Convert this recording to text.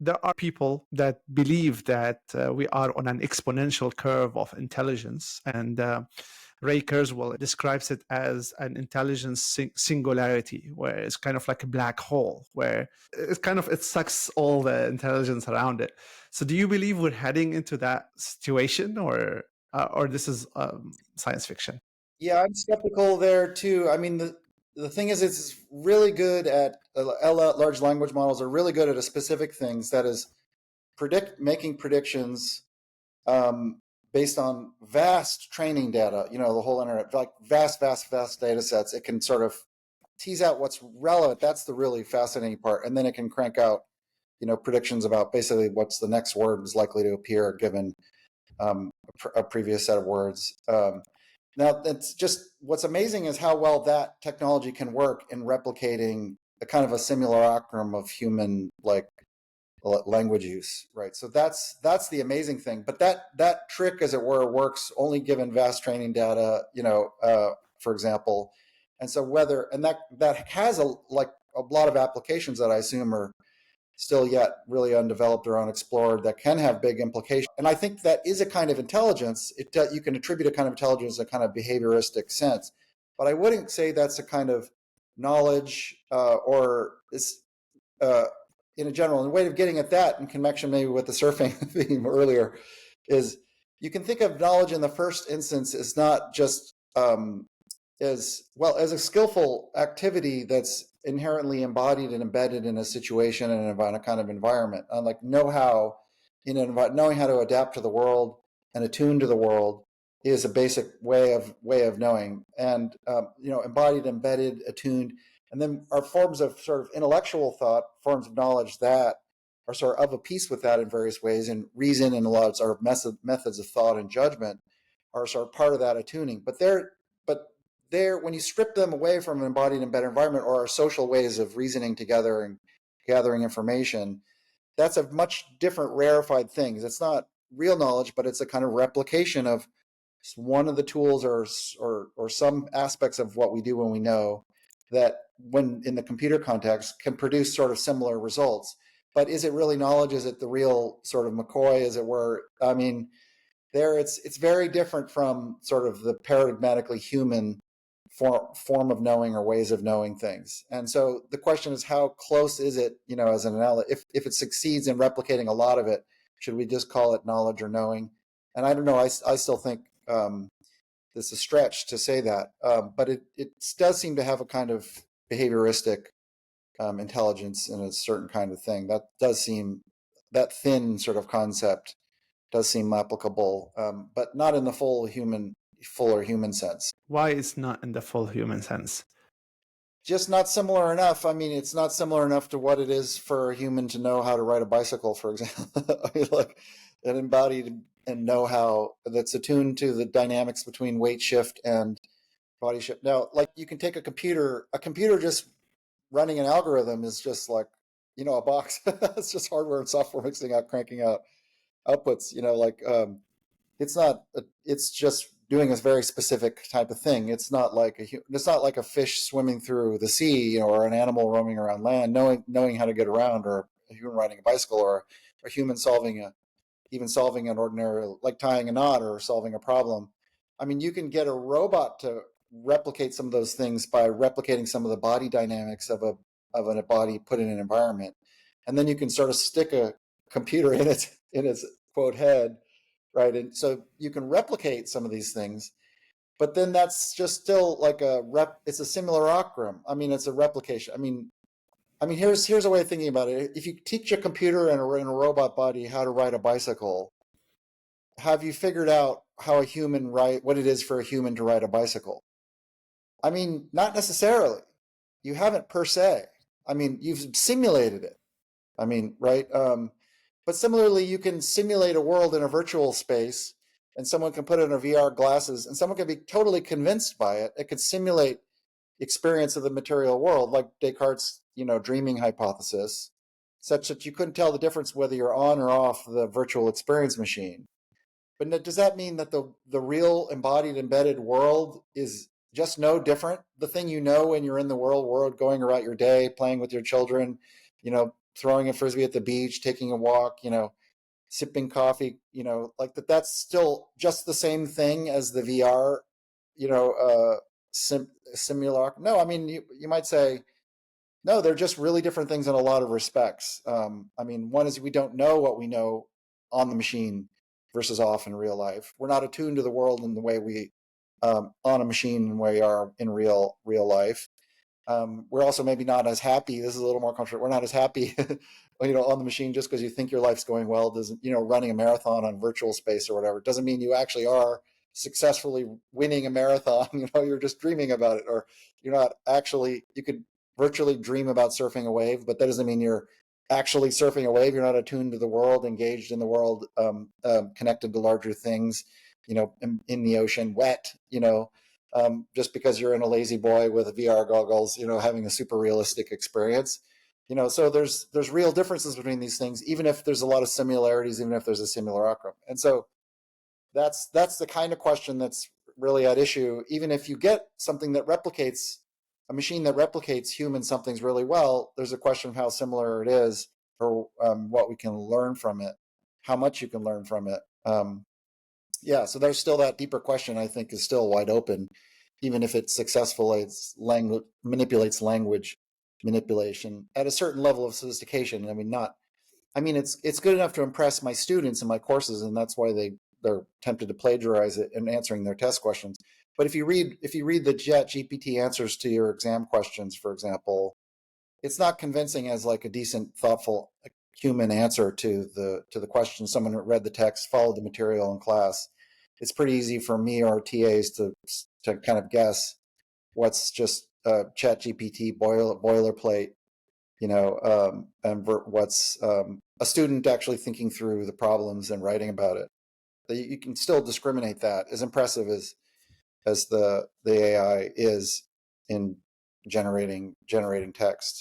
there are people that believe that we are on an exponential curve of intelligence, and Ray Kurzweil describes it as an intelligence singularity, where it's kind of like a black hole, where it sucks all the intelligence around it. So, do you believe we're heading into that situation, or this is science fiction? Yeah, I'm skeptical there too. I mean, the thing is, it's really good at large language models are really good at a specific things, that is making predictions um, based on vast training data. You know, the whole internet, like vast data sets. It can sort of tease out what's relevant. That's the really fascinating part, and then it can crank out, predictions about basically what's the next word is likely to appear given a previous set of words. Now, that's just what's amazing is how well that technology can work in replicating a kind of a simulacrum of human language use, right? So that's the amazing thing. But that trick, as it were, works only given vast training data, for example. And so that has a lot of applications that I assume are still yet really undeveloped or unexplored that can have big implications. And I think that is a kind of intelligence. You can attribute a kind of intelligence in a kind of behavioristic sense, but I wouldn't say that's a kind of knowledge or is in a general. And the way of getting at that in connection maybe with the surfing theme earlier is you can think of knowledge in the first instance as not just as a skillful activity that's inherently embodied and embedded in a situation and in a kind of environment. Like know-how knowing how to adapt to the world and attune to the world is a basic way of knowing. And embodied, embedded, attuned, and then are forms of sort of intellectual thought, forms of knowledge that are sort of a piece with that in various ways. And reason and a lot of sort of methods of thought and judgment are sort of part of that attuning. But when you strip them away from an embodied embedded environment or our social ways of reasoning together and gathering information, that's a much different rarefied thing. It's not real knowledge, but it's a kind of replication of one of the tools or some aspects of what we do when we know, that when in the computer context can produce sort of similar results. But is it really knowledge? Is it the real sort of McCoy, as it were? I mean, it's very different from sort of the paradigmatically human form of knowing or ways of knowing things. And so the question is, how close is it, as an analogy? If it succeeds in replicating a lot of it, should we just call it knowledge or knowing? And I don't know. I still think this is a stretch to say that, but it does seem to have a kind of behavioristic intelligence in a certain kind of thing. That thin sort of concept does seem applicable, but not in the fuller human sense. Why is not in the full human sense? Just not similar enough. I mean, it's not similar enough to what it is for a human to know how to ride a bicycle, for example. I mean, like an embodied and know-how that's attuned to the dynamics between weight shift and body shift. Now, like you can take a computer just running an algorithm is just like, a box. It's just hardware and software mixing out, cranking out outputs, it's just doing a very specific type of thing. It's not like a fish swimming through the sea, or an animal roaming around land, knowing how to get around, or a human riding a bicycle, or a human solving an ordinary, like tying a knot or solving a problem. I mean, you can get a robot to replicate some of those things by replicating some of the body dynamics of a body put in an environment, and then you can sort of stick a computer in its quote head, right? And so you can replicate some of these things, but then that's just still like it's a simulacrum. I mean, it's a replication. I mean, here's a way of thinking about it. If you teach a computer in a robot body how to ride a bicycle, have you figured out what it is for a human to ride a bicycle? I mean, not necessarily. You haven't per se. I mean, you've simulated it. I mean, right? But similarly, you can simulate a world in a virtual space, and someone can put it in a VR glasses, and someone can be totally convinced by it. It could simulate the experience of the material world, like Descartes' dreaming hypothesis, such that you couldn't tell the difference whether you're on or off the virtual experience machine. But does that mean that the real embodied embedded world is just no different? The thing when you're in the world going about your day, playing with your children, throwing a frisbee at the beach, taking a walk, sipping coffee, like that's still just the same thing as the VR, simulacrum. No, I mean, you might say, no, they're just really different things in a lot of respects. I mean, one is we don't know what we know on the machine versus off in real life. We're not attuned to the world in the way we on a machine in the way we are in real life. We're also maybe not as happy. This is a little more controversial. We're not as happy, on the machine just because you think your life's going well. Doesn't, running a marathon on virtual space or whatever doesn't mean you actually are successfully winning a marathon. You're just dreaming about it, or you're not actually. You could virtually dream about surfing a wave, but that doesn't mean you're actually surfing a wave. You're not attuned to the world, engaged in the world, connected to larger things. In the ocean, wet. Just because you're in a lazy boy with VR goggles, having a super realistic experience. So there's real differences between these things, even if there's a lot of similarities, even if there's a simulacrum. And so that's the kind of question that's really at issue. Even if you get something that replicates a machine that replicates human somethings really well, there's a question of how similar it is, or what we can learn from it, how much you can learn from it. Yeah, so there's still that deeper question, I think, is still wide open, even if it successfully manipulates language manipulation at a certain level of sophistication. It's good enough to impress my students in my courses, and that's why they're tempted to plagiarize it in answering their test questions. But if you read the ChatGPT answers to your exam questions, for example, it's not convincing as like a decent, thoughtful human answer to the question. Someone who read the text, followed the material in class. It's pretty easy for me or TAs to kind of guess what's just ChatGPT boilerplate, and what's a student actually thinking through the problems and writing about it. You can still discriminate that, as impressive as the AI is in generating text.